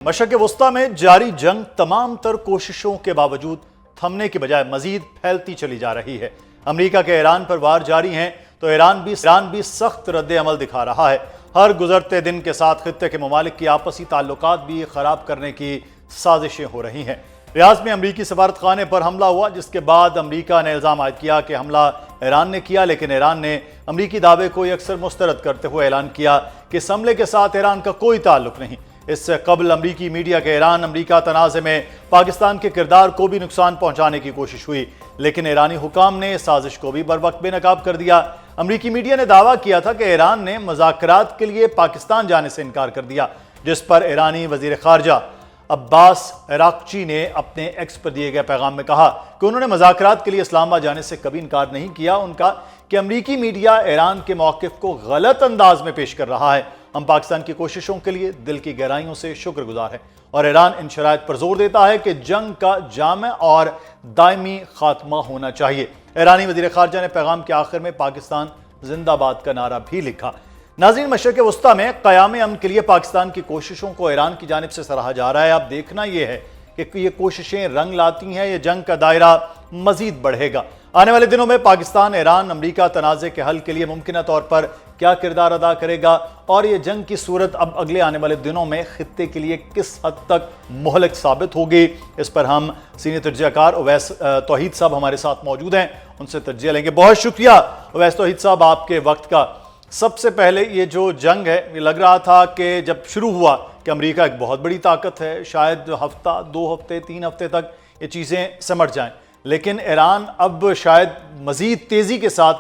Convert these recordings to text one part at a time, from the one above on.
मशरक़ वस्ता में जारी जंग तमाम तर कोशिशों के बावजूद थमने के बजाय मजीद फैलती चली जा रही है। अमरीका के ईरान पर वार जारी हैं तो ईरान भी सख्त रद्द अमल दिखा रहा है। हर गुजरते दिन के साथ खित्ते के ममालिक की आपसी ताल्लुकात भी ख़राब करने की साजिशें हो रही हैं। रियाद में अमरीकी सफारत खाने पर हमला हुआ, जिसके बाद अमरीका ने इल्ज़ाम आयद किया कि हमला ईरान ने किया, लेकिन ईरान ने अमरीकी दावे को अक्सर मुस्तरद करते हुए ऐलान किया कि इस हमले के साथ ईरान का कोई ताल्लुक नहीं। इससे कबल अमरीकी मीडिया के ईरान अमरीका तनाज़े में पाकिस्तान के किरदार को भी नुकसान पहुंचाने की कोशिश हुई, लेकिन ईरानी हुकाम ने साजिश को भी बरवक्त बेनकाब कर दिया। अमरीकी मीडिया ने दावा किया था कि ईरान ने मुज़ाकरात के लिए पाकिस्तान जाने से इनकार कर दिया, जिस पर ईरानी वज़ीर ख़ारजा अब्बास अराक़ची ने अपने एक्स पर दिए गए पैगाम में कहा कि उन्होंने मुज़ाकरात के लिए इस्लामाबाद जाने से कभी इनकार नहीं किया। उनका कि अमरीकी मीडिया ईरान के मौक़िफ़ को गलत अंदाज में पेश कर रहा है। हम पाकिस्तान की कोशिशों के लिए दिल की गहराइयों से शुक्रगुजार हैं और ईरान इन शराइत पर जोर देता है कि जंग का जामे और दायमी खात्मा होना चाहिए। ईरानी वज़ीर ख़ारजा ने पैगाम के आखिर में पाकिस्तान जिंदाबाद का नारा भी लिखा। नाज़रीन, मशरक़ वस्ता में क़याम अमन के लिए पाकिस्तान की कोशिशों को ईरान की जानिब से सराहा जा रहा है। अब देखना यह है कि ये कोशिशें रंग लाती हैं या जंग का दायरा मज़ीद बढ़ेगा। आने वाले दिनों में पाकिस्तान ईरान अमरीका तनाज़े के हल के लिए मुमकिन तौर पर क्या किरदार अदा करेगा और ये जंग की सूरत अब अगले आने वाले दिनों में खित्ते के लिए किस हद तक मुहलक साबित होगी, इस पर हम सीनियर तर्जियाकार उवैस तौहीद साहब हमारे साथ मौजूद हैं, उनसे तर्जिया लेंगे। बहुत शुक्रिया उवैस तौहीद साहब आपके वक्त का। सबसे पहले ये जो जंग है, ये लग रहा था कि जब शुरू हुआ कि अमेरिका एक बहुत बड़ी ताकत है, शायद हफ्ता 2 हफ्ते 3 हफ्ते तक ये चीज़ें सिमट जाएं, लेकिन ईरान अब शायद मज़ीद तेज़ी के साथ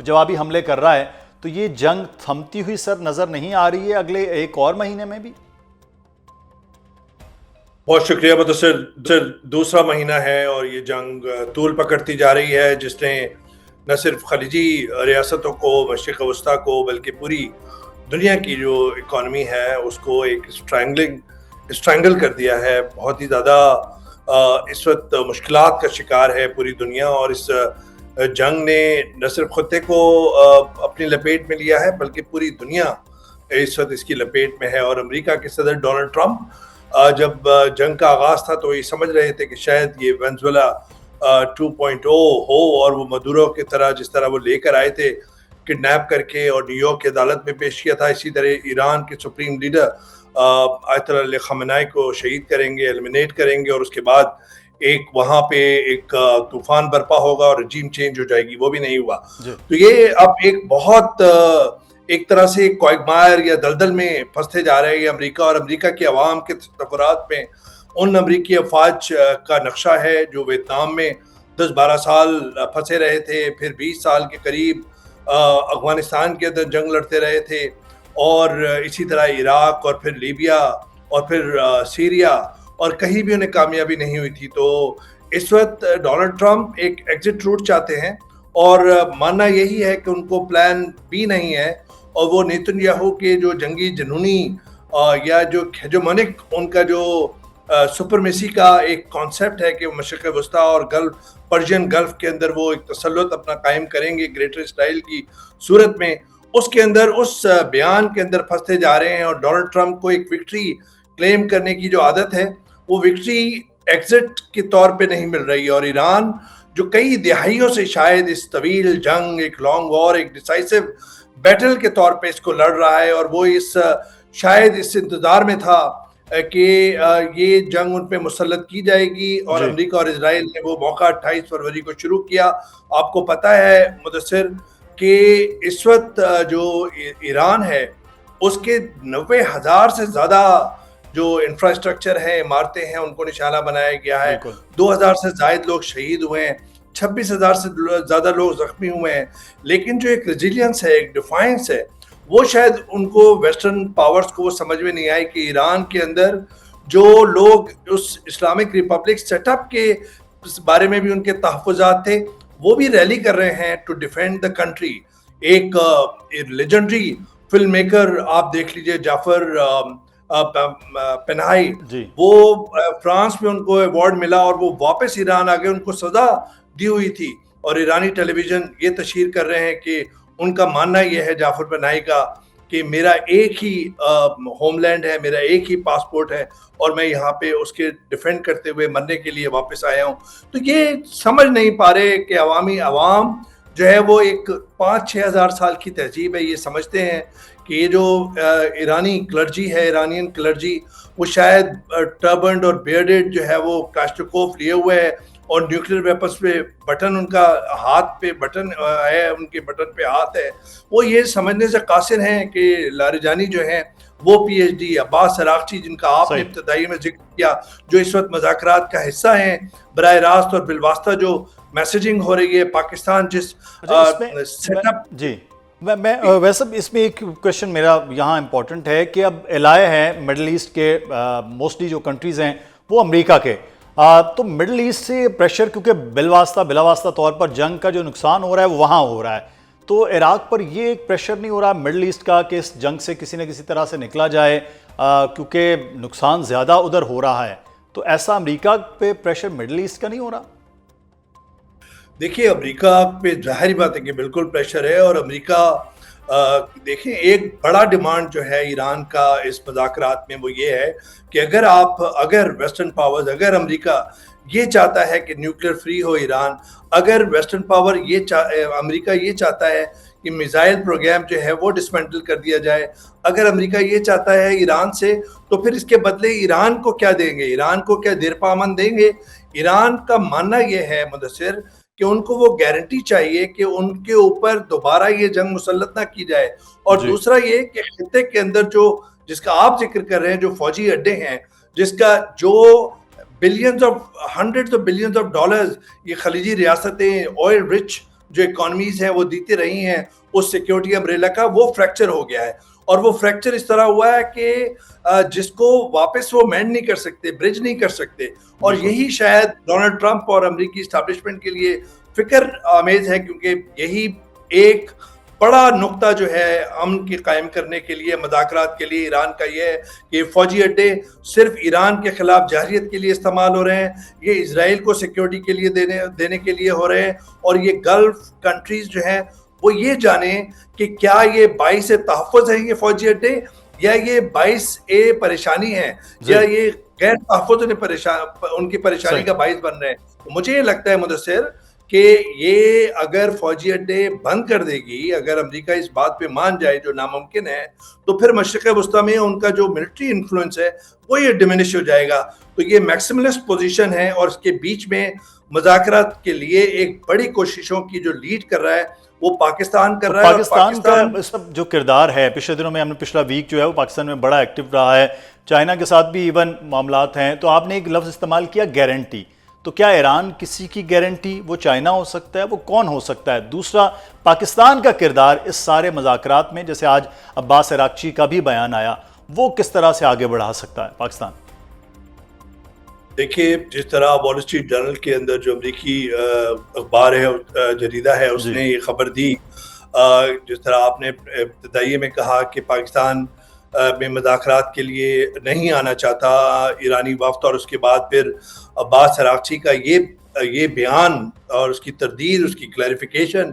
जवाबी हमले कर रहा है। तो ये जंग थमती हुई सर नज़र नहीं आ रही है अगले एक और महीने में भी? बहुत शुक्रिया मुदस्सिर। दूसरा महीना है और ये जंग तूल पकड़ती जा रही है, जिसने न सिर्फ खलीजी रियासतों को, मशरिक़ वस्ता को, बल्कि पूरी दुनिया की जो इकॉनमी है उसको एक स्ट्रैंगल कर दिया है। बहुत ही ज़्यादा इस वक्त मुश्किलात का शिकार है पूरी दुनिया, और इस जंग ने न सिर्फ खत्ते को अपनी लपेट में लिया है बल्कि पूरी दुनिया इस वक्त इसकी लपेट में है। और अमेरिका के सदर डोनाल्ड ट्रंप जब जंग का आगाज़ था तो ये समझ रहे थे कि शायद ये वेनेज़ुएला 2.0 हो, और वो मदुरो की तरह जिस तरह वो लेकर आए थे किडनैप करके और न्यूयॉर्क की अदालत में पेश किया था, इसी तरह ईरान के सुप्रीम लीडर आयतुल्लाह अली ख़amenei को शहीद करेंगे, एलिमिनेट करेंगे, और उसके बाद एक वहाँ पे एक तूफान बर्पा होगा और रजीम चेंज हो जाएगी। वो भी नहीं हुआ। तो ये अब एक बहुत एक तरह से क्वागमायर या दलदल में फंसते जा रहे हैं अमेरिका, और अमेरिका की आवाम के तफ़क्कुरात में उन अमरीकी अफवाज का नक्शा है जो वियतनाम में 10-12 साल फंसे रहे थे, फिर 20 साल के करीब अफगानिस्तान के अंदर जंग लड़ते रहे थे, और इसी तरह इराक, और फिर लीबिया, और फिर सीरिया, और कहीं भी उन्हें कामयाबी नहीं हुई थी। तो इस वक्त डोनाल्ड ट्रंप एक एग्जिट रूट चाहते हैं, और मानना यही है कि उनको प्लान बी नहीं है, और वो नेतन्याहू के जो जंगी जनूनी या जो हेजेमोनिक उनका जो सुपरमेसी का एक कॉन्सेप्ट है कि मशरिक़ वस्ता और पर्शियन गल्फ के अंदर वो एक तसल्लुत अपना कायम करेंगे ग्रेटर इज़राइल की सूरत में, उसके अंदर उस बयान के अंदर फंसते जा रहे हैं। और डोनाल्ड ट्रंप को एक विक्ट्री क्लेम करने की जो आदत है, वो विक्ट्री एग्जिट के तौर पे नहीं मिल रही है। और ईरान जो कई दिहाइयों से शायद इस तवील जंग, एक लॉन्ग वॉर, एक डिसाइसिव बैटल के तौर पे इसको लड़ रहा है, और वो शायद इस इंतज़ार में था कि ये जंग उन पे मुसल्लत की जाएगी, और अमेरिका और इजराइल ने वो मौका 28 फरवरी को शुरू किया। आपको पता है मुदस्सिर कि इस वक्त जो ईरान है उसके 90,000 से ज़्यादा जो इंफ्रास्ट्रक्चर है, इमारतें हैं, उनको निशाना बनाया गया है। 2000 से ज़ायद लोग शहीद हुए हैं, 26,000 से ज़्यादा लोग ज़ख्मी हुए हैं। लेकिन जो एक रेजिलियंस है, एक डिफाइंस है, वो शायद उनको वेस्टर्न पावर्स को वो समझ में नहीं आई कि ईरान के अंदर जो लोग उस इस्लामिक रिपब्लिक सेटअप के बारे में भी उनके तहफ़्फ़ुज़ात थे, वो भी रैली कर रहे हैं टू डिफेंड द कंट्री। एक लेजेंडरी फिल्म मेकर आप देख लीजिए, जाफर पनाही, वो फ्रांस में उनको अवार्ड मिला और वो वापस ईरान आ गए, उनको सज़ा दी हुई थी, और ईरानी टेलीविज़न ये तशहीर कर रहे हैं कि उनका मानना यह है जाफर पनाही का کہ میرا ایک ہی ہوم لینڈ ہے, میرا ایک ہی پاسپورٹ ہے اور میں یہاں پہ اس کے ڈیفینڈ کرتے ہوئے مرنے کے لیے واپس آیا ہوں. تو یہ سمجھ نہیں پا رہے کہ عوام جو ہے وہ ایک 5-6 ہزار سال کی تہذیب ہے. یہ سمجھتے ہیں کہ یہ جو ایرانی کلرجی ہے, ایرانین کلرجی, وہ شاید ٹربنڈ اور بیئرڈڈ جو ہے وہ کلاشنکوف لیے ہوئے ہے اور نیوکلیر ویپنس پہ بٹن, ان کا ہاتھ پہ بٹن ہے, ان کے بٹن پہ ہاتھ ہے. وہ یہ سمجھنے سے قاصر ہیں کہ لاریجانی جو ہیں وہ پی ایچ ڈی, عباس عراقچی جن کا آپ نے ابتدائی میں ذکر کیا, جو اس وقت مذاکرات کا حصہ ہیں براہ راست اور بالواسطہ جو میسیجنگ ہو رہی ہے پاکستان جس سیٹ اپ. جی میں ویسے اس میں ایک کویشچن میرا یہاں امپورٹنٹ ہے کہ اب الائے ہیں مڈل ایسٹ کے موسٹلی جو کنٹریز ہیں وہ امریکہ کے, تو مڈل ایسٹ سے پریشر کیونکہ بلا واسطہ طور پر جنگ کا جو نقصان ہو رہا ہے وہ وہاں ہو رہا ہے, تو عراق پر یہ ایک پریشر نہیں ہو رہا مڈل ایسٹ کا کہ اس جنگ سے کسی نہ کسی طرح سے نکلا جائے کیونکہ نقصان زیادہ ادھر ہو رہا ہے, تو ایسا امریکہ پہ پریشر مڈل ایسٹ کا نہیں ہو رہا؟ دیکھیے امریکہ پہ ظاہری بات ہے کہ بالکل پریشر ہے, اور امریکہ دیکھیں ایک بڑا ڈیمانڈ جو ہے ایران کا اس مذاکرات میں وہ یہ ہے کہ اگر ویسٹرن پاورز, اگر امریکہ یہ چاہتا ہے کہ نیوکلیر فری ہو ایران, اگر ویسٹرن پاور امریکہ یہ چاہتا ہے کہ میزائل پروگرام جو ہے وہ ڈسمینٹل کر دیا جائے, اگر امریکہ یہ چاہتا ہے ایران سے, تو پھر اس کے بدلے ایران کو کیا دیں گے, ایران کو کیا دیرپا امن دیں گے؟ ایران کا ماننا یہ ہے مدثر کہ ان کو وہ گارنٹی چاہیے کہ ان کے اوپر دوبارہ یہ جنگ مسلط نہ کی جائے, اور دوسرا یہ کہ خطے کے اندر جس کا آپ ذکر کر رہے ہیں جو فوجی اڈے ہیں, جس کا جو hundreds of billions of dollars یہ خلیجی ریاستیں آئل رچ جو اکانومیز ہیں وہ دیتی رہی ہیں اس سیکیورٹی امبریلا کا, وہ فریکچر ہو گیا ہے. اور وہ فریکچر اس طرح ہوا ہے کہ جس کو واپس وہ مینڈ نہیں کر سکتے, برج نہیں کر سکتے, اور یہی شاید ڈونلڈ ٹرمپ اور امریکی اسٹیبلشمنٹ کے لیے فکر آمیز ہے, کیونکہ یہی ایک بڑا نقطہ جو ہے امن کی قائم کرنے کے لیے, مذاکرات کے لیے ایران کا یہ ہے کہ فوجی اڈے صرف ایران کے خلاف جارحیت کے لیے استعمال ہو رہے ہیں, یہ اسرائیل کو سیکیورٹی کے لیے دینے کے لیے ہو رہے ہیں, اور یہ گلف کنٹریز جو ہیں وہ یہ جانیں کہ کیا یہ باعث تحفظ ہیں یہ فوجی اڈے, یا یہ باعث پریشانی ہے, یا یہ غیر تحفظ ان کی پریشانی کا باعث بن رہے ہیں. مجھے یہ لگتا ہے مدثر کہ یہ اگر فوجی اڈے بند کر دے گی, اگر امریکہ اس بات پہ مان جائے جو ناممکن ہے, تو پھر مشرق وسطیٰ میں ان کا جو ملٹری انفلوئنس ہے وہ یہ ڈیمینش ہو جائے گا. تو یہ میکسیملسٹ پوزیشن ہے, اور اس کے بیچ میں مذاکرات کے لیے ایک بڑی کوششوں کی جو لیڈ کر رہا ہے وہ پاکستان کر رہا ہے. پاکستان کا اس جو کردار ہے پچھلے دنوں میں, ہم نے پچھلا ویک جو ہے وہ پاکستان میں بڑا ایکٹیو رہا ہے, چائنا کے ساتھ بھی ایون معاملات ہیں, تو آپ نے ایک لفظ استعمال کیا گارنٹی, تو کیا ایران کسی کی گارنٹی, وہ چائنا ہو سکتا ہے, وہ کون ہو سکتا ہے؟ دوسرا پاکستان کا کردار اس سارے مذاکرات میں, جیسے آج عباس عراقچی کا بھی بیان آیا, وہ کس طرح سے آگے بڑھا سکتا ہے پاکستان؟ دیکھیے جس طرح وال اسٹریٹ جرنل کے اندر جو امریکی اخبار ہے, جریدہ ہے, اس نے یہ خبر دی, جس طرح آپ نے ابتدائی میں کہا کہ پاکستان میں مذاکرات کے لیے نہیں آنا چاہتا ایرانی وفد, اور اس کے بعد پھر عباس عراقچی کا یہ بیان اور اس کی تردید, اس کی کلیریفیکیشن